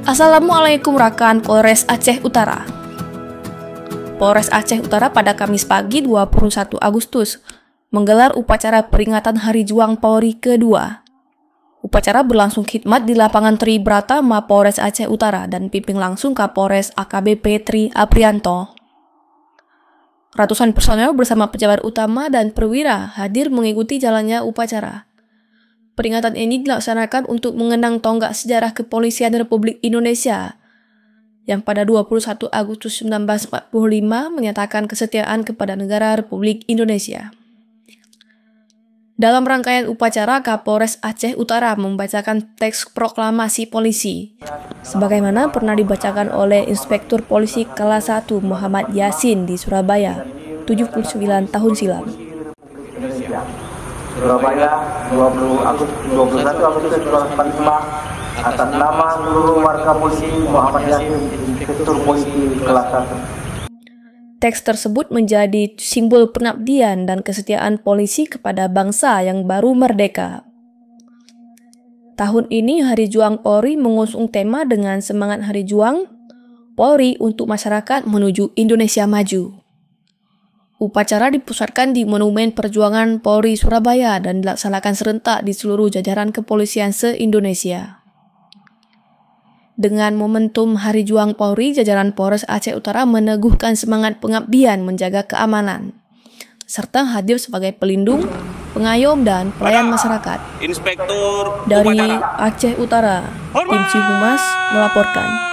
Assalamualaikum rekan Polres Aceh Utara. Polres Aceh Utara pada Kamis pagi 21 Agustus menggelar upacara peringatan Hari Juang Polri kedua. Upacara berlangsung khidmat di lapangan Tribrata Mapolres Aceh Utara dan pimpin langsung Kapolres AKBP Tri Aprianto. Ratusan personel bersama pejabat utama dan perwira hadir mengikuti jalannya upacara. Peringatan ini dilaksanakan untuk mengenang tonggak sejarah Kepolisian Republik Indonesia yang pada 21 Agustus 1945 menyatakan kesetiaan kepada negara Republik Indonesia. Dalam rangkaian upacara, Kapolres Aceh Utara membacakan teks proklamasi polisi, sebagaimana pernah dibacakan oleh Inspektur Polisi Kelas 1 Muhammad Yasin di Surabaya, 79 tahun silam. Surabaya, 21 Agustus 2045, atas nama seluruh warga polisi Muhammad Yasin, Inspektur Polisi Kelas 1. Teks tersebut menjadi simbol pengabdian dan kesetiaan polisi kepada bangsa yang baru merdeka. Tahun ini Hari Juang Polri mengusung tema dengan semangat Hari Juang Polri untuk masyarakat menuju Indonesia maju. Upacara dipusatkan di Monumen Perjuangan Polri Surabaya dan dilaksanakan serentak di seluruh jajaran kepolisian se-Indonesia. Dengan momentum Hari Juang Polri, jajaran Polres Aceh Utara meneguhkan semangat pengabdian menjaga keamanan, serta hadir sebagai pelindung, pengayom, dan pelayan masyarakat. Inspektur Dari Aceh Utara, Tim Cihumas melaporkan.